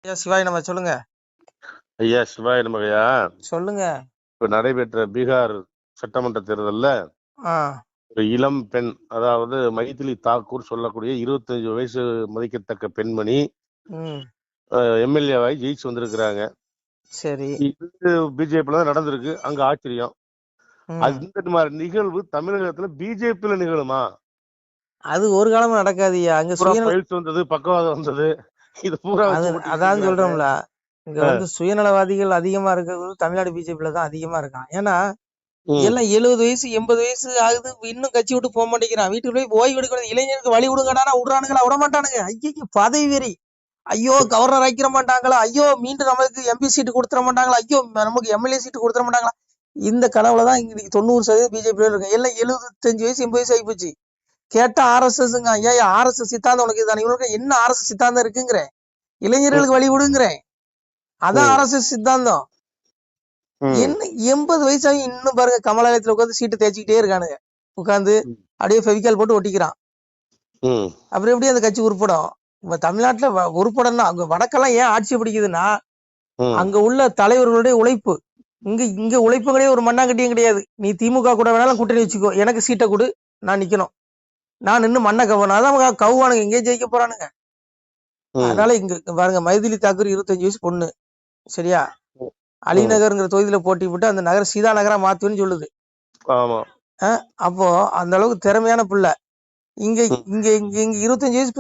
ஐயா சிவாய் நம்ம சொல்லுங்க. ஐயா சிவாய நமகையா. சொல்லுங்க. இப்ப நடைபெற்ற பீகார் சட்டமன்ற தேர்தல்ல ஆ. ஒரு இளம் பெண், அதாவது மைதிலி தாக்கூர் சொல்லக்கூடிய 25 வயசு மதிக்கத்தக்க பெண்மணி ம். எம்எல்ஏவாய் ஜெயிச்சு வந்திருக்கிறாங்க. சரி. இது பிஜேபியில தான் நடந்திருக்கு. அங்க ஆச்சரியம். ம். இந்த மாதிரி நிகழ்வு தமிழகத்துல பிஜேபியில நிகழுமா? அது ஒரு காலமும் நடக்காதுய்யா. அங்க பூரா பயிற்சி வந்தது, பக்கவாதம் வந்தது, இது பூரா அது வச்சு ஓட்டிக்கிட்டு அதான் இருக்கிறாங்க. சொல்றோம்ல. இங்க வந்து சுயநலவாதிகள் அதிகமா இருக்கிறது தமிழ்நாடு பிஜேபியில தான் அதிகமா இருக்கான். ஏன்னா எல்லாம் 70 வயசு 80 வயசு ஆகுது, இன்னும் கட்சி விட்டு போக மாட்டேங்கிறான். வீட்டுக்கு போய் ஓய்வு எடுக்கணும், இளைஞருக்கு வழி விடுங்கடா விடுறானுங்களா? விட மாட்டானுங்க. ஐயோ பதவி வெறி. ஐயோ கவர்னர் ஆக்கிற மாட்டாங்களா? ஐயோ மீண்டும் நமக்கு எம்பி சீட்டு கொடுத்துட மாட்டாங்களா? ஐயோ நமக்கு எம்எல்ஏ சீட்டு கொடுத்துட மாட்டாங்களா? இந்த கனவுலதான் இன்னைக்கு 90% பிஜேபி இருக்கு. எல்லாம் 75 வயசு 80 வயசு ஆகிப்போச்சு. கேட்டா ஆர்எஸ்எஸ்ங்க. ஐயா ஆர்எஸ்எஸ் சித்தாந்தம் உனக்கு இதுதானே? இவனுக்கு என்ன ஆர்எஸ்எஸ் சித்தாந்தம் இருக்குங்கிறேன். இளைஞர்களுக்கு வழி விடுங்கிறேன். அதான் ஆர்எஸ்எஸ் சித்தாந்தம். என்ன 80 வயசாகி இன்னும் பாருங்க கமலாலயத்துல உட்காந்து சீட்டு தேய்ச்சிக்கிட்டே இருக்கானுங்க. உட்காந்து அப்படியே ஃபெவிகால் போட்டு ஒட்டிக்கிறான். அப்புறம் எப்படி அந்த கட்சி உருப்படும்? இப்ப தமிழ்நாட்டுல உருப்படம்னா அங்க வடக்கெல்லாம் ஏன் ஆட்சி பிடிக்குதுன்னா அங்க உள்ள தலைவர்களுடைய உழைப்பு. இங்க உழைப்பு கிடையாது, ஒரு மண்ணாங்கட்டியும் கிடையாது. நீ திமுக கூட வேணாலும் கூட்டணி வச்சுக்கோ, எனக்கு சீட்டை கொடு, நான் நிக்கணும், நான் நின்று மண்ணை கவனம். அதான் கவுவானுங்க, எங்கேயும் ஜெயிக்க போறானுங்க. அதனால இங்க பாருங்க, மைதிலி தாக்கூர் 25 வயசு பொண்ணு, சரியா? அலிநகர்ங்கிற தொகுதியில போட்டி போட்டு அந்த நகர் சீதா நகரா மாத்துன்னு சொல்லுது. அப்போ அந்த அளவுக்கு திறமையான பிள்ளை. இங்க இங்க இங்க இங்க 25 வயசு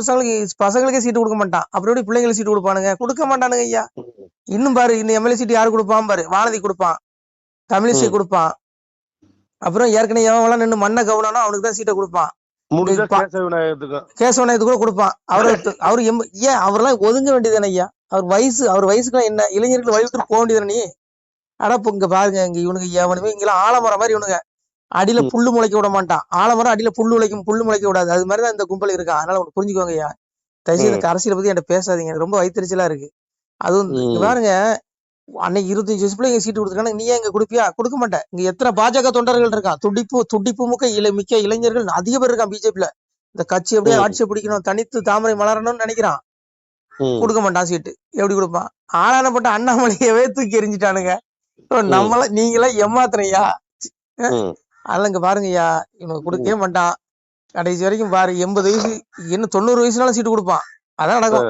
பசங்களுக்கே சீட்டு கொடுக்க மாட்டான். அப்புறம் எப்படி பிள்ளைங்களுக்கு சீட்டு கொடுப்பானுங்க? கொடுக்க மாட்டானுங்க ஐயா. இன்னும் பாரு, இன்னும் எம்எல்ஏ சீட்டு யாரு கொடுப்பான் பாரு? வானதி கொடுப்பான், தமிழிசை கொடுப்பான். அப்புறம் ஏற்கனவே எவன் நின்று மண்ணை கவனம்னா அவனுக்கு தான் சீட்டை கொடுப்பான். கேசவநாயகத்துக்கு கூட கொடுப்பான். அவரு ஏன் அவரெல்லாம் ஒதுங்க வேண்டியதானே ஐயா? அவர் வயசுக்கு என்ன? இளைஞர்கள் வயசுக்கு போக வேண்டியதானே நீ? ஆனா இங்க பாருங்க, இங்க இவனுக்கு எவனுமே இங்கெல்லாம் ஆலமரம் மாதிரி இவனுங்க அடியில புல்லு முளைக்க விட மாட்டான். ஆலமரம் அடியில புல்லு முளைக்க விடாது. அது மாதிரிதான் இந்த கும்பல் இருக்கா. அதனால உனக்கு புரிஞ்சுக்கோங்க ஐயா. தயவுசெய்து எனக்கு அரசியலை பத்தி என்கிட்ட பேசாதீங்க, ரொம்ப வயிற்றுச்சலா இருக்கு. அதுவும் பாருங்க, அன்னைக்கு 25 வயசு பிள்ளை சீட்டு கொடுத்துருக்காங்க. நீ எங்க கொடுப்பியா? கொடுக்க மாட்டேன். இங்க எத்தனை பாஜக தொண்டர்கள் இருக்கான், துடிப்பு மிக்க இளைஞர்கள் அதிக பேர் இருக்கான் பிஜேபியில. இந்த கட்சி எப்படியே ஆட்சியை பிடிக்கணும், தனித்து தாமரை மலரணும்னு நினைக்கிறான். கொடுக்க மாட்டான் சீட்டு. எப்படி கொடுப்பான்? ஆளானப்பட்ட அண்ணாமலையவே தூக்கி எரிஞ்சிட்டானுங்க. நம்மள நீங்களா ஏமாத்துறையா? அதெல்லாம் இங்க பாருங்கய்யா, இவனுக்கு கொடுக்கவே மாட்டான். கடைசி வரைக்கும் பாரு, 80 வயசு இன்னும் 90 வயசுனாலும் சீட்டு கொடுப்பான். அதான் நடக்கும்.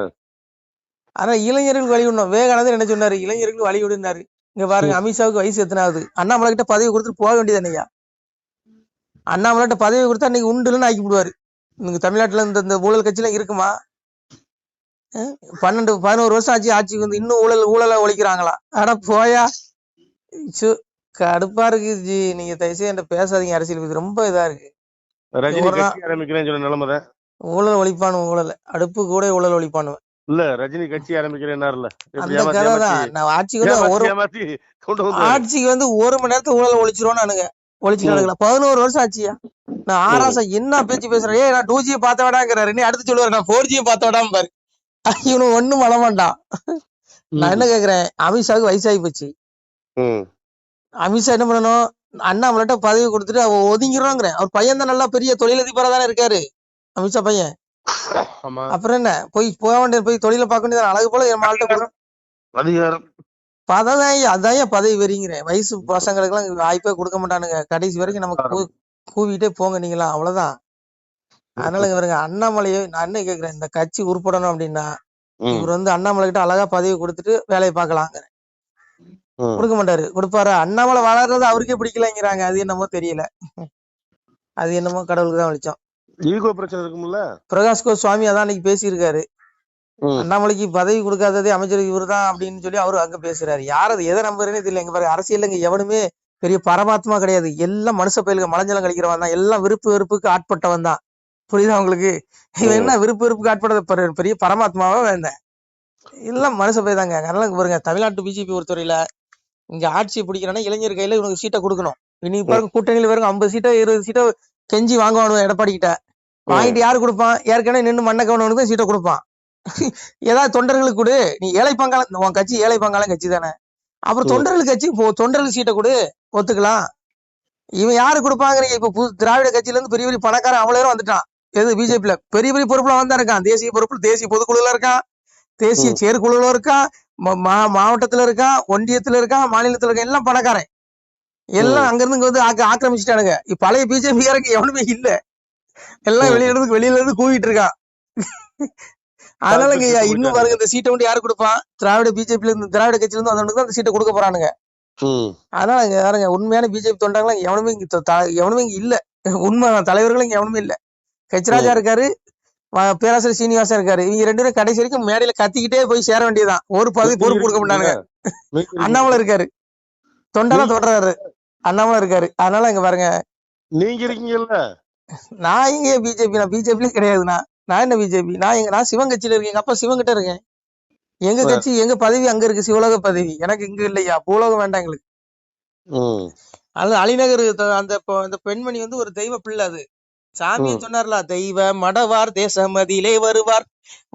ஆனா இளைஞர்களுக்கு வழி விடணும். விவேகானந்தர் என்ன சொன்னாரு? இளைஞர்களுக்கு வழி விடுனாரு. இங்க பாருங்க, அமித்ஷாவுக்கு வயசு எத்தனாவது? அண்ணாமலை கிட்ட பதவி கொடுத்துட்டு போக வேண்டியதானையா? அண்ணாமலை கிட்ட பதவி கொடுத்தா இன்னைக்கு உண்டுன்னு ஆக்கி விடுவாரு. இன்னைக்கு தமிழ்நாட்டுல இந்த ஊழல் கட்சியெல்லாம் இருக்குமா? 11 வருஷம் ஆச்சு ஆட்சிக்கு வந்து இன்னும் ஊழலை ஒழிக்கிறாங்களா? ஆனா போயா, கடுப்பா இருக்கு ஜி. நீங்க தயவுசெய்து என்கிட்ட பேசாதீங்க அரசியல் பத்தி, ரொம்ப இதா இருக்கு. ஊழல் ஒழிப்பானு, ஊழல் அடுப்பு கூட ஊழல் ஒழிப்பானு இல்ல. ரஜினி கட்சி ஆரம்பிக்கிறேன் அந்த கதை தான். நான் ஆட்சிக்கு வந்து 1 மணி நேரத்துல ஊழல் ஒழிச்சிருவோன்னு ஒழிச்சுக்கானுங்களா? 11 வருஷம் ஆச்சியா. நான் ஆராசம் என்ன பேச்சு பேசுறேன்? நான் 2G பார்த்த விடாங்கிறாரு. நீ அடுத்து சொல்லுவாரு நான் 4G பார்த்த விடாம பாரு. இவனு ஒண்ணும் வள மாட்டான். நான் என்ன கேக்குறேன், அமித்ஷாவுக்கு வயசாகி போச்சு. அமித்ஷா என்ன பண்ணணும்? அண்ணாமலைட்ட பதவி கொடுத்துட்டு அவ ஒதுங்கிறோங்கிறேன். அவர் பையன் தான் நல்லா பெரிய தொழிலதிபரா தானே இருக்காரு, அமித்ஷா பையன். அப்புறம் என்ன, போக வேண்டிய போய் தொழில பார்க்க வேண்டியது. அழகு போல என் மால்ட்ட அதிகாரம் அதான் பதவி வெறிங்கிறேன். வயசு பசங்களுக்கு எல்லாம் வாய்ப்பே கொடுக்க மாட்டானுங்க. கடைசி வரைக்கும் நமக்கு கூவிட்டே போங்க நீங்களா, அவ்வளவுதான். அதனால இவருங்க அண்ணாமலையை நான் என்ன கேக்குறேன், இந்த கட்சி உருப்படணும் அப்படின்னா இவர் வந்து அண்ணாமலை கிட்ட அழகா பதவி கொடுத்துட்டு வேலையை பார்க்கலாங்க. கொடுக்க மாட்டாரு. கொடுப்பாரு? அண்ணாமலை வளர்றது அவருக்கே பிடிக்கலங்கிறாங்க. அது என்னமோ தெரியல. அது என்னமோ கடவுளுக்கு தான் வெளிச்சம். பிரகாஷ் கோஸ்வாமி அதான் அன்னைக்கு பேசியிருக்காரு. அண்ணாமலைக்கு பதவி கொடுக்காததே அமைச்சர் இவரு தான் அப்படின்னு சொல்லி அவரு அங்க பேசுறாரு. யார் அது எதை நம்புறேன்னு தெரியல. எங்க பாரு, அரசியல் இங்க எவனுமே பெரிய பரமாத்மா கிடையாது. எல்லாம் மனுஷ பயிலுக்கு மலஞ்சலம் கழிக்கிறவன் தான். எல்லாம் வெறுப்புக்கு ஆட்பட்டவன் தான். புரியுதா உங்களுக்கு? இவன் என்ன வெறுப்புக்கு ஆட்பட்ட பெரிய பரமாத்மாவா வேண்டாம், எல்லாம் மனுஷ பயிர் தாங்க. அதனால பாருங்க, தமிழ்நாட்டு பிஜேபி பொறுத்தவரையில இங்க ஆட்சி பிடிக்கிறானா இளைஞர் கையில இவனுக்கு சீட்டை கொடுக்கணும். இன்னைக்கு பாருங்க, கூட்டணியில பாருங்க 50 சீட்டோ 20 சீட்டோ கெஞ்சி வாங்குவானு எடப்பாடி கிட்ட. வாங்கிட்டு யாரு கொடுப்பான்? ஏற்கனவே நின்று மண்ணை கவனவனுக்கு தான் சீட்டை கொடுப்பான். ஏதாவது தொண்டர்களுக்கு கொடு. நீ ஏழை பங்காளம், உன் கட்சி ஏழை பங்காளம் கட்சி தானே. அப்புறம் தொண்டர்களுக்கு கட்சி, தொண்டர்களுக்கு சீட்டை கொடு, ஒத்துக்கலாம். இவன் யாரு கொடுப்பாங்கிறீங்க? இப்ப திராவிட கட்சியில இருந்து பெரிய பெரிய பணக்காரன் அவ்வளவு வந்துட்டான். எது பிஜேபியில பெரிய பெரிய பொறுப்புல வந்தா இருக்கான். தேசிய பொறுப்புல தேசிய பொதுக்குழுல இருக்கான், தேசிய ம் செயற்குழுல இருக்கான், மாவட்டத்துல இருக்கான், ஒன்றியத்துல இருக்கான், மாநிலத்துல இருக்கான், எல்லாம் பணக்காரன். எல்லாம் ம் அங்கிருந்து இங்க வந்து ஆக்கிரமிச்சிட்டானுங்க. இப்ப பழைய பிஜேபிக்காரங்க எவனுமே இல்ல. எல்லாம் ம் வெளியில இருந்து கூவிட்டு இருக்கான். அதனாலங்க கருத்து இன்னும் போயிட்டானுங்க. பாருங்க, இந்த சீட்டை வந்து யாரு கொடுப்பான்? திராவிட இருந்து திராவிட கட்சியில இருந்து வந்தவனுக்கு தான் அந்த சீட்டை கொடுக்க போறானுங்க. ம் அதனால இங்க பாருங்க, உண்மையான பிஜேபி தொண்டங்களாம் எவனுமே இங்க இல்ல. உண்மை தலைவர்களும் இங்க எவனுமே இல்ல. கச்சிராஜா ம் இருக்காரு, பேராசிரியர் சீனிவாசன் இருக்காரு. இவங்க 2 பேரும் கடைசி வரைக்கும் மேடையில கத்திக்கிட்டே போய் சேர வேண்டியதுதான். ஒரு பதவி நீங்க பொறுப்பு கொடுக்க இருக்கீங்க மாட்டானுங்க. நீங்க அண்ணாமலை இருக்கீங்க இருக்காரு, தொண்டெல்லாம் நீங்க தொடர்றாரு, அண்ணாமலை இருக்காரு. அதனால இங்க பாருங்க, நீங்க இருக்கீங்கல்ல. நான் இங்க பிஜேபி, நான் பிஜேபிலே கிடையாதுண்ணா. நான் என்ன பிஜேபி? நான் சிவன் கட்சியில இருக்கேன். எங்க அப்பா சிவன் கிட்ட இருக்கேன். எங்க அஹ், கட்சி, எங்க பதவி அங்க இருக்கு, சிவலோக பதவி. எனக்கு இங்க இல்லையா, பூலோகம் வேண்டாம் எங்களுக்கு. ம் அது அலிநகர் அந்த பெண்மணி வந்து ஒரு தெய்வ பிள்ளை. அது சாமியை ம் சொன்னார்ல, தெய்வ மடவார் தேசமதியிலே வருவார்,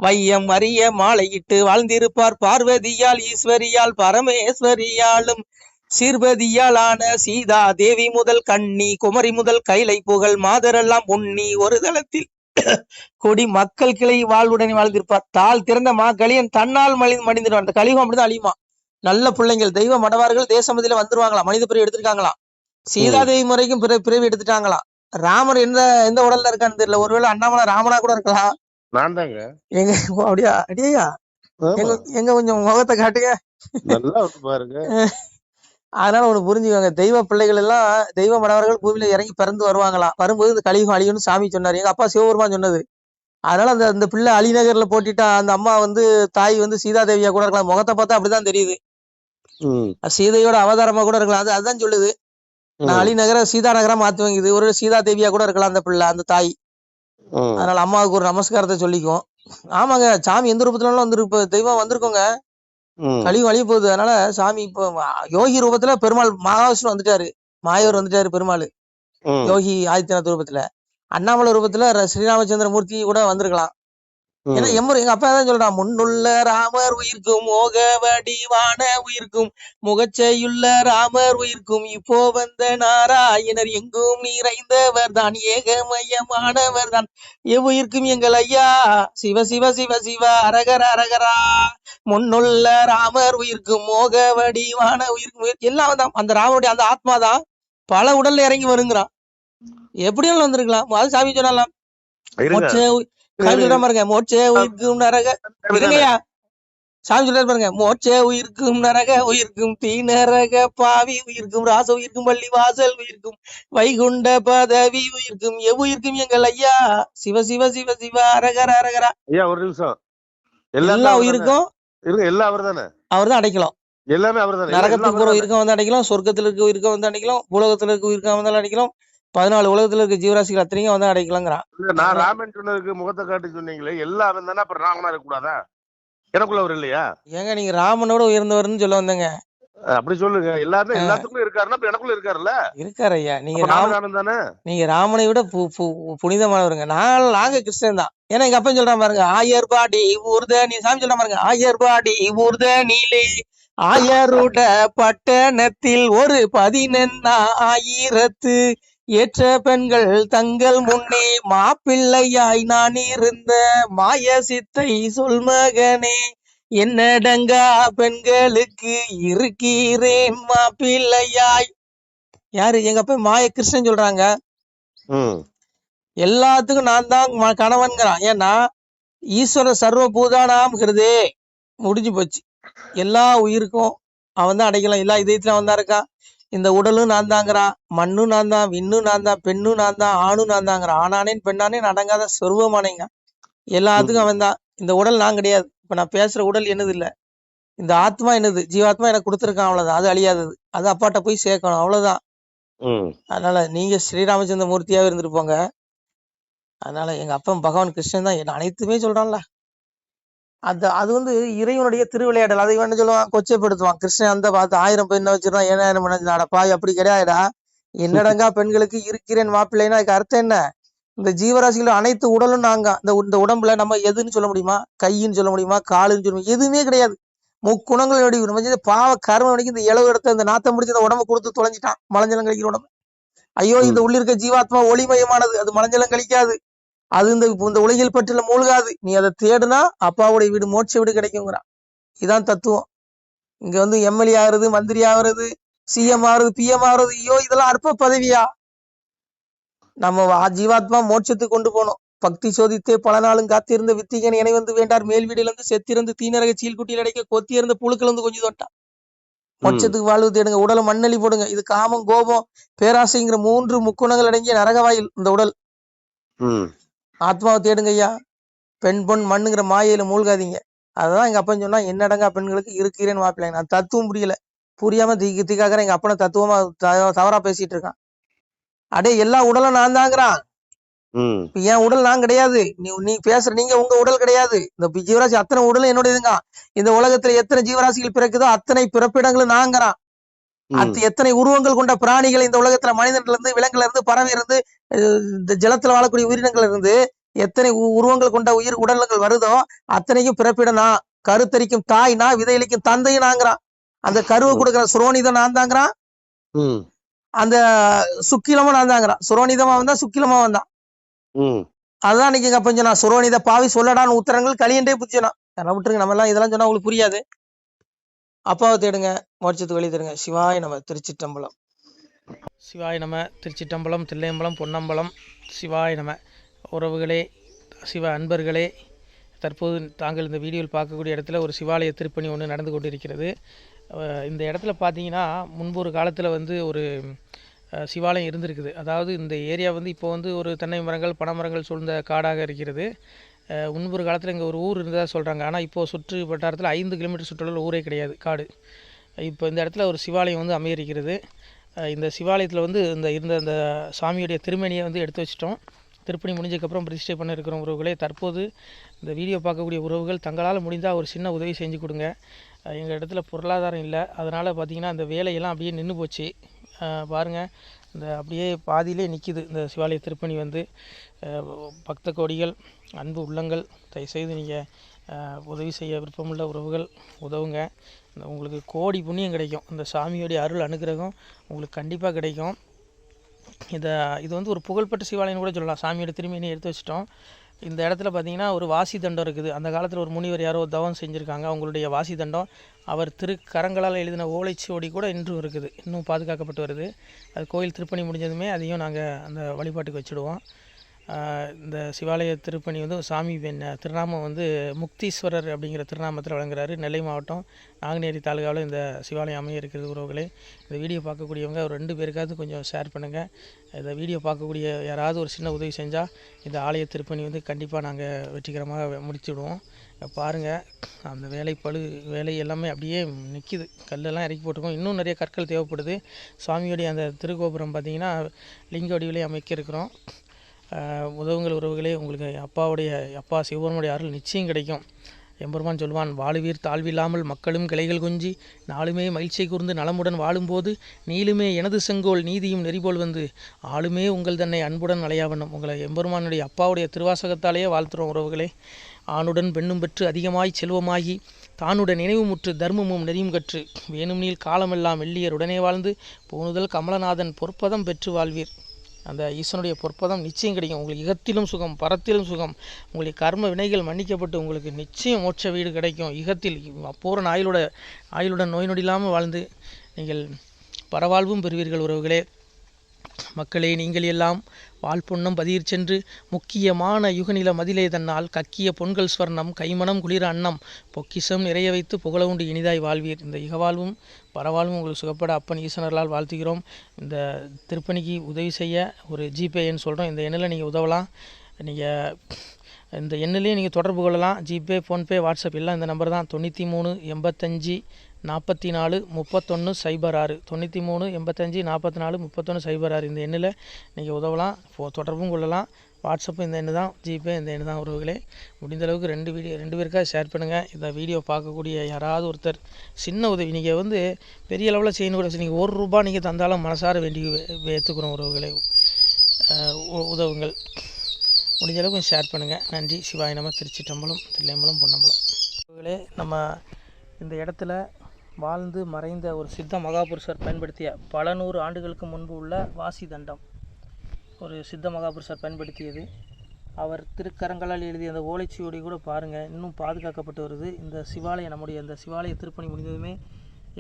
வையம் அறிய மாலையிட்டு வாழ்ந்திருப்பார், பார்வதியால் ஈஸ்வரியால் பரமேஸ்வரியாலும் சீர்பதியாலான சீதா தேவி முதல் கண்ணி குமரி முதல் கைலை புகழ் மாதரெல்லாம் உண்ணி ஒரு தளத்தில் கொடி மக்கள் கிளை வாழ்வுடனே வாழ்ந்திருப்பார், தாள் திறந்த மா கலியன் தன்னால் மடிந்துடுவான். அந்த கலியுகம் அப்படிதான் அழியுமா. நல்ல பிள்ளைங்கள் தெய்வ மடவார்கள் தேசமதியில வந்துருவாங்களாம், மனித பிறவி எடுத்திருக்காங்களாம். சீதா ம் தேவி முறைக்கும் பிறவி எடுத்துட்டாங்களாம். ராமர் எந்த உடல்ல இருக்கான்னு தெரியல. ஒருவேளை அண்ணாமலை ராமனா கூட இருக்கலாம். நான் தாங்க. எங்க அப்படியா? அடியா, ஆமா, எங்க எங்க கொஞ்சம் முகத்தை காட்டுங்க. நல்லா வந்து பாருங்க. அதனால ஒண்ணு புரிஞ்சுக்கோங்க, தெய்வ பிள்ளைகள் எல்லாம் தெய்வ மடவர்கள் பூமியில இறங்கி பிறந்து வருவாங்களாம். வரும்போது இந்த கலியுகம் அழியும்னு சாமி சொன்னாரு, எங்க அப்பா சிவபெருமான் சொன்னது. அதனால அந்த அந்த பிள்ளை அலிநகர்ல போட்டிட்டா அந்த அம்மா வந்து தாய் வந்து சீதா தேவியா கூட இருக்கலாம். முகத்தை பார்த்தா அப்படிதான் தெரியுது. ம் சீதையோட அவதாரமா கூட இருக்கலாம். அதுதான் சொல்லுது. நான் ம் அலிநகர சீதா நகரா மாத்துவேங்க. இது ஒரு சீதா தேவியா கூட இருக்கலாம் அந்த பிள்ளை, அந்த தாய். ம் அதனால அம்மாவுக்கு ஒரு நமஸ்காரத்தை சொல்லிக்கும். ஆமாங்க, சாமி எந்த ரூபத்துல வந்துருக்கு, தெய்வம் வந்திருக்கோங்க. ம் கலியும் அழிய போகுது. அதனால சாமி இப்போ யோகி ரூபத்துல பெருமாள் மகாவிஷ்ணு வந்துட்டாரு, மாயவர் வந்துட்டாரு பெருமாள். ம் யோகி ஆதித்யநாத் ரூபத்துல, அண்ணாமலை ரூபத்துல ஸ்ரீராமச்சந்திர மூர்த்தி கூட வந்திருக்கலாம். ஏன்னா ம் எங்க அப்பா தான் சொல்றான், முன்னுள்ள ராமர் உயிர்க்கும் மோக வடிவான உயிர்க்கும் முகச்சையுள்ள ராமர் உயிர்க்கும் இப்போ வந்த நாராயணர் எங்கும் நிறைந்தவர் தான் ஏகமயமானவர் தான் எவ்வுயிர்க்கும் எங்கள் ஐயா சிவ சிவ சிவ சிவ அரகர அரகரா. முன்னுள்ள ராமர் உயிர்க்கும் மோக வடிவான உயிர்க்கும் எல்லாம் தான் அந்த ராமருடைய அந்த ஆத்மா தான் பல உடல்ல இறங்கி வருங்கிறான். எப்படியும் வந்திருக்கலாம். அது சாமி சொன்னாலாம். இருங்க. சாமி சொல்ற பாருங்க, மோட்ச உயிர்க்கும் நரக, இருங்கய்யா, சாமி சொல்றாரு பாருங்க, மோட்ச உயிர்க்கும் நரக உயிர்க்கும் தீ நரக பாவி உயிர்க்கும் ராச உயிர்க்கும் பள்ளி வாசல் உயிர்க்கும் வைகுண்ட பதவி உயிர்க்கும் எவ்வுயிர்க்கும் எங்கள் ஐயா சிவ சிவ சிவ சிவ அரகர அரகரா. ஐயா ஒரு நிமிஷம். எல்லா உயிருக்கும் இருங்க, எல்லாம் அவர் தானே? அவர் தான் அடைக்கலாம். எல்லாமே அவர் தானே? நரகத்துக்கு போற உயிர்க்கம் வந்து அடைக்கலாம், சொர்க்கத்துல இருக்க உயிர்க்கம் வந்து அடைக்கலாம், பூலோகத்துல இருக்க உயிர்க்கம் வந்து அடைக்கலாம், 14 உலகத்துல இருக்க ஜீவராசிகள் அத்தனையும் வந்து அடைக்கலாங்கிறான். நான் ராமன் சொன்னதுக்கு முகத்தை காட்டி சொன்னீங்களே, எல்லாம் அவன் தானே, அப்புறம் ராமனா இருக்க கூடாதா? எனக்குள்ள அவர் இல்லையா? ஏங்க நீங்க ராமனோட உயர்ந்தவர்னு சொல்ல வந்தேங்க. அப்படி சொல்லுங்க. எல்லாருமே எல்லாத்துக்கும் இருக்காருன்னா அப்ப எனக்குள்ள இருக்காருல்ல. இருக்காரு ஐயா. நானும் தானே. நீங்க ராமனை விட புனிதமானவருங்க. நாங்க கிறிஸ்டியன் தான். ஏன்னா எங்க அப்பா சொல்றான் பாருங்க, ஆயர்பாடி ஊர்த நீ சாமி சொல்றான் பாருங்க, ஆயர்பாடி ஊர்த நீலே ஆயருட பட்டணத்தில் ஒரு 14,000 ஏற்ற பெண்கள் தங்கள் முன்னே மாப்பிள்ளையாய் நான் இருந்த மாய சித்தை சொல் மகனே, என்னடங்கா பெண்களுக்கு இருக்கிறேன் மாப்பிள்ளையாய். யாரு? எங்க அப்பா மாய கிருஷ்ணன் சொல்றாங்க. எல்லாத்துக்கும் நான் தான் கணவன்கிறான். ஏன்னா ஈஸ்வர சர்வ பூதானாம் ஹிருதே, முடிஞ்சு போச்சு. எல்லா உயிருக்கும் அவன் தான் அடைக்கலாம். எல்லா இதயத்திலும் அவன் தான் இருக்கான். இந்த உடலும் நான் தாங்கிறான், மண்ணும் நான் தான், விண்ணும் நான் தான், பெண்ணும் நான் தான், ஆணும் நான் தாங்கிறான். ஆனானேன் பெண்ணானேன் அடங்காத சொருவமானேங்க. எல்லாத்துக்கும் அவன் தான். இந்த உடல் நான் கிடையாது. இப்ப நான் பேசுற உடல் என்னது இல்ல, இந்த ஆத்மா என்னது, ஜீவாத்மா எனக்கு கொடுத்துருக்கான், அவ்வளவுதான். அது அழியாதது. அது அப்பாட்ட போய் சேர்க்கணும், அவ்வளவுதான். அதனால நீங்க ஸ்ரீராமச்சந்திர மூர்த்தியாவே இருந்துட்டு போங்க. அதனால எங்க அப்பா பகவான் கிருஷ்ணன் தான் அனைத்துமே சொல்றான்ல. அது வந்து இறைவனுடைய திருவிளையாடல். அதை என்ன சொல்லுவான், கொச்சைப்படுத்துவான். கிருஷ்ணன் அந்த பார்த்து 1000 பெண்ணை வச்சிருந்தான், 7000 பண்ண பாய், அப்படி கிடையாதுடா. என்னடங்கா பெண்களுக்கு இருக்கிறேன் மாப்பிள்ளைன்னா அதுக்கு அர்த்தம் என்ன? இந்த ஜீவராசிகள் அனைத்து உடலும் நாங்க. இந்த உடம்புல நம்ம எதுன்னு சொல்ல முடியுமா? கையின்னு சொல்ல முடியுமா? காலுன்னு சொல்ல முடியுமா? எதுவுமே கிடையாது. முக்குணங்கள் நம்ம பாவ கர்மம் வரைக்கும் இந்த இளவு இடத்த இந்த நாத்தம் முடிச்சு இந்த உடம்பு கொடுத்து தொலைஞ்சிட்டான். மலஞ்சலம் கழிக்கிற உடம்பு. ஐயோ, இந்த உள்ள இருக்க ஜீவாத்மா ஒளிமயமானது, அது மலஞ்சலம் கழிக்காது. அது இந்த உலகில் பற்றில மூழ்காது. நீ அதை தேடுனா அப்பாவுடைய வீடு, மோட்ச வீடு கிடைக்குங்கிறான். இதான் தத்துவம். இங்க வந்து எம்எல்ஏ ஆகுறது, மந்திரி ஆகுறது, சிஎம் ஆகுறது, பிஎம் ஆகுறது, ஐயோ இதெல்லாம் அற்ப பதவியா? நம்ம ஜீவாத்மா மோட்சத்துக்கு கொண்டு போனோம். பக்தி சோதித்தே பல நாளும் காத்திருந்த வித்திகன் இணை வந்து வேண்டார், மேல் வீடிலிருந்து செத்திருந்து தீநரக சீல்குட்டியில் அடைக்க கொத்தியிருந்த புழுக்கள் வந்து கொஞ்சம் தொட்டா. மோட்சத்துக்கு வாழ்வு தேடுங்க. உடலை மண்ணலி போடுங்க. இது காமம், கோபம், பேராசைங்கிற 3 முக்குணங்கள் அடங்கிய நரகவாயில் இந்த உடல். ஆத்மாவை தேடுங்க ஐயா. பெண் பொன் மண்ணுங்கிற மாயையில மூழ்காதீங்க. அதான் எங்க அப்பன் சொன்னா, என்னடங்கா பெண்களுக்கு இருக்கிறேன்னு மாப்பிள்ளைங்க. நான் தத்துவம் புரியல, புரியாம திக்காக்குறேன். எங்க அப்பனை தத்துவமா தவறா பேசிட்டு இருக்கான். அடே எல்லா உடலும் நான் தாங்கிறான். என் உடல் நான் கிடையாது. நீ பேசுற நீங்க உங்க உடல் கிடையாது. இந்த ஜீவராசி அத்தனை உடலும் என்னுடையதுங்க. இந்த உலகத்துல எத்தனை ஜீவராசிகள் பிறக்குதோ அத்தனை பிறப்பிடங்களும் நாங்கிறான். எத்தனை உருவங்கள் கொண்ட பிராணிகள் இந்த உலகத்துல, மனிதன்ல இருந்து, விலங்குல இருந்து, பறவை இருந்து, இந்த ஜலத்துல வாழக்கூடிய உயிரினங்கள் இருந்து எத்தனை உருவங்கள் கொண்ட உயிர் உடல்கள் வருதோ அத்தனைக்கும் பிறப்பிடனா. கருத்தரிக்கும் தாய்னா, விதையளிக்கும் தந்தையும் நாங்கிறான். அந்த கருவை கொடுக்குற சுரோனிதம் நான் தாங்கிறான். அந்த சுக்கிலமா நான் தாங்கிறான். சுரோனிதமா வந்தா சுக்கிலமா வந்தான். அதுதான் இன்னைக்கு எங்க அப்பன் சொன்னா, சுரோனித பாவி சொல்லடான்னு உத்தரங்கள் களியண்டே புத்தினா. விட்டுருங்க, நம்ம எல்லாம் இதெல்லாம் சொன்னா உங்களுக்கு புரியாது. அப்பாவை தேடுங்க, மோட்சத்துக்கு வழி தருங்க. சிவாய நம. திருச்சிற்றம்பலம். சிவாய நம. திருச்சிற்றம்பலம், தில்லையம்பலம், பொன்னம்பலம். சிவாய நம. உறவுகளே, சிவ அன்பர்களே, தற்போது தாங்கள் இந்த வீடியோவில் பார்க்கக்கூடிய இடத்துல ஒரு சிவாலய திருப்பணி ஒன்று நடந்து கொண்டிருக்கிறது. இந்த இடத்துல பார்த்தீங்கன்னா, முன்பு ஒரு காலத்தில் வந்து ஒரு சிவாலயம் இருந்திருக்குது. அதாவது இந்த ஏரியா வந்து இப்போ வந்து ஒரு தென்னை மரங்கள், பனைமரங்கள் சூழ்ந்த காடாக இருக்கிறது. முன்பு ஒரு காலத்தில் இங்கே ஒரு ஊர் இருந்ததாக சொல்கிறாங்க. ஆனால் இப்போது சுற்று வட்டாரத்தில் 5 கிலோமீட்டர் சுற்றுலாவில் ஊரே கிடையாது, காடு. இப்போ இந்த இடத்துல ஒரு சிவாலயம் வந்து அமையிருக்கிறது. இந்த சிவாலயத்தில் வந்து இருந்த அந்த சாமியுடைய திருமணியை வந்து எடுத்து வச்சிட்டோம். திருப்பணி முடிஞ்சதுக்கப்புறம் பிரதிஷ்டை பண்ண இருக்கிற உறவுகளே, தற்போது இந்த வீடியோ பார்க்கக்கூடிய உறவுகள் தங்களால் முடிந்தால் ஒரு சின்ன உதவி செஞ்சு கொடுங்க. எங்கள் இடத்துல பொருளாதாரம் இல்லை, அதனால் பார்த்திங்கன்னா அந்த வேலையெல்லாம் அப்படியே நின்று போச்சு. பாருங்கள், இந்த அப்படியே பாதியிலே நிற்கிது இந்த சிவாலய திருப்பணி வந்து. பக்த கோடிகள், அன்பு உள்ளங்கள், தயவுசெய்து நீங்கள் உதவி செய்ய விருப்பமுள்ள உறவுகள் உதவுங்க. உங்களுக்கு கோடி புண்ணியம் கிடைக்கும். இந்த சாமியோடைய அருள் அனுகிரகம் உங்களுக்கு கண்டிப்பாக கிடைக்கும். இது வந்து ஒரு புகழ்பெற்ற சிவாலயம் கூட சொல்லலாம். சாமியோட திருமணியை எடுத்து வச்சிட்டோம். இந்த இடத்துல பார்த்திங்கன்னா ஒரு வாசி தண்டம் இருக்குது. அந்த காலத்தில் ஒரு முனிவர் யாரோ தவம் செஞ்சுருக்காங்க. அவங்களுடைய வாசி தண்டம் அவர் திருக்கரங்களால் எழுதின ஓலைச்சுவடி கூட இன்றும் இருக்குது, இன்னும் பாதுகாக்கப்பட்டு வருது. அது கோயில் திருப்பணி முடிஞ்சதுமே அதையும் நாங்கள் அந்த வழிபாட்டுக்கு வச்சுடுவோம். இந்த சிவாலய திருப்பணி வந்து சாமி திருநாமம் வந்து முக்தீஸ்வரர் அப்படிங்கிற திருநாமத்தில் வழங்குறாரு. நெல்லை மாவட்டம் நாங்குநேரி தாலுகாவில் இந்த சிவாலயம் அமைய இருக்கிறது உறவுகளே. இந்த வீடியோ பார்க்கக்கூடியவங்க ஒரு 2 பேருக்காவது கொஞ்சம் ஷேர் பண்ணுங்கள். இந்த வீடியோ பார்க்கக்கூடிய யாராவது ஒரு சின்ன உதவி செஞ்சால் இந்த ஆலய திருப்பணி வந்து கண்டிப்பாக நாங்கள் வெற்றிகரமாக முடிச்சுடுவோம். பாருங்கள், அந்த வேலை எல்லாமே அப்படியே நிற்கிது. கல்லெல்லாம் இறக்கி போட்டிருக்கோம். இன்னும் நிறைய கற்கள் தேவைப்படுது. சுவாமியோடைய அந்த திருக்கோபுரம் பார்த்திங்கன்னா லிங்க வடிவிலே அமைக்க இருக்கிறோம். உதவுங்கள் உறவுகளே. உங்களுக்கு அப்பா சிவபெருமானுடைய அருள் நிச்சயம் கிடைக்கும். எம்பெருமான் சொல்வான், வாழுவீர் தாழ்வில்லாமல் மக்களும் கிளைகள் கொஞ்சி நாளுமே மகிழ்ச்சியை கூர்ந்து நலமுடன் வாழும்போது நீளுமே எனது செங்கோல் நீதியும் நெறிபோல் வந்து ஆளுமே உங்கள் தன்னை அன்புடன் அலையாவண்ணம். உங்களை எம்பெருமானுடைய அப்பாவுடைய திருவாசகத்தாலேயே வாழ்த்துறோம் உறவுகளே. ஆணுடன் பெண்ணும் பெற்று அதிகமாய் செல்வமாகி தானுடன் நினைவுமுற்று தர்மமும் நெறியும் கற்று வேணும்னில் காலமெல்லாம் வெள்ளியர் உடனே வாழ்ந்து போனுதல் கமலநாதன் பொற்பதம் பெற்று வாழ்வீர். அந்த ஈசனுடைய பொற்பதம் நிச்சயம் கிடைக்கும். உங்களுக்கு இகத்திலும் சுகம், பரத்திலும் சுகம். உங்களுடைய கர்ம வினைகள் மன்னிக்கப்பட்டு உங்களுக்கு நிச்சயம் மோட்ச வீடு கிடைக்கும். இகத்தில் பூரண ஆயுளுடன் நோய் நொடி இல்லாமல் வாழ்ந்து நீங்கள் பரவாழ்வும் பெறுவீர்கள் உறவுகளே. மக்களே, நீங்கள் எல்லாம் வாழ்பொன்னம் பதியிற் சென்று முக்கியமான யுகநில மதிலே தன்னால் கக்கிய பொன்கள் ஸ்வர்ணம் கைமணம் குளிர அன்னம் பொக்கிஷம் நிறைய வைத்து புகழ உண்டு இனிதாய் வாழ்வீர். இந்த இகவாழ்வும் பரவாழ்வும் உங்களுக்கு சுகப்பட அப்பன் ஈசனர்களால் வாழ்த்துகிறோம். இந்த திருப்பணிக்கு உதவி செய்ய ஒரு ஜிபே எண் சொல்கிறோம். இந்த எண்ணில் நீங்கள் உதவலாம். நீங்கள் இந்த எண்ணிலேயே நீங்கள் தொடர்பு கொள்ளலாம். ஜிபே, ஃபோன்பே, வாட்ஸ்அப் எல்லாம் இந்த நம்பர் தான். 93 85 44 31 06 93 85 44 31 06. இந்த எண்ணில் நீங்கள் உதவலாம், தொடர்பும் கொள்ளலாம். வாட்ஸ்அப்பு இந்த எண்ணு தான், ஜிபே இந்த எண்ணு தான் உறவுகளே. முடிந்தளவுக்கு 2 பேருக்காக ஷேர் பண்ணுங்கள். இந்த வீடியோ பார்க்கக்கூடிய யாராவது ஒருத்தர் சின்ன உதவி, நீங்கள் வந்து பெரிய அளவில் செய்யணும் கூட, நீங்கள் ₹1 நீங்கள் தந்தாலும் மனசார வேண்டி ஏற்றுக்கிறோம் உறவுகளே. உதவுங்கள். முடிஞ்ச அளவுக்கு கொஞ்சம் ஷேர் பண்ணுங்கள். நன்றி. சிவாய நம. திருச்சிற்றம்பலம், தில்லையம்பலம், பொன்னம்பலம். உறவுகளே, நம்ம இந்த இடத்துல வாழ்ந்து மறைந்த ஒரு சித்த மகாபுருஷர் பயன்படுத்திய பல 100 ஆண்டுகளுக்கு முன்பு உள்ள வாசி தண்டம் ஒரு சித்த மகாபுருஷர் பயன்படுத்தியது. அவர் திருக்கரங்களால் எழுதிய அந்த ஓலைச்சுவடி கூட பாருங்கள், இன்னும் பாதுகாக்கப்பட்டு வருது. இந்த சிவாலயம், நம்முடைய அந்த சிவாலய திருப்பணி முடிந்ததுமே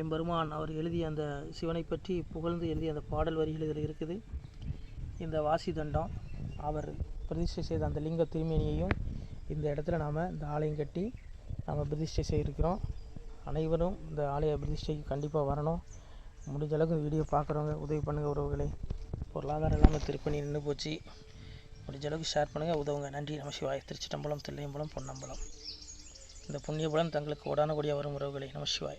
எம்பெருமான் அவர் எழுதிய அந்த சிவனை பற்றி புகழ்ந்து எழுதிய அந்த பாடல் வரிகள் இதில் இருக்குது. இந்த வாசி தண்டம், அவர் பிரதிஷ்டை செய்த அந்த லிங்க திருமேனியையும் இந்த இடத்துல நாம் இந்த ஆலயம் கட்டி நாம் பிரதிஷ்டை செய்திருக்கிறோம். அனைவரும் இந்த ஆலய பிரதிஷ்டைக்கு கண்டிப்பாக வரணும். முடிஞ்ச அளவுக்கு இந்த வீடியோ பார்க்குறவங்க உதவி பண்ணுங்கள் உறவுகளே. பொருளாதாரம் இல்லாமல் திருப்பணி நின்று போச்சு. முடிஞ்ச அளவுக்கு ஷேர் பண்ணுங்கள், உதவுங்க. நன்றி. நம சிவாய. திருச்சிட்டம்பலம், தில்லையம்பலம், பொன்னம்பலம். இந்த புண்ணிய பலன் தங்களுக்கு கோடான கோடியாக வரும் உறவுகளே. நம சிவாய.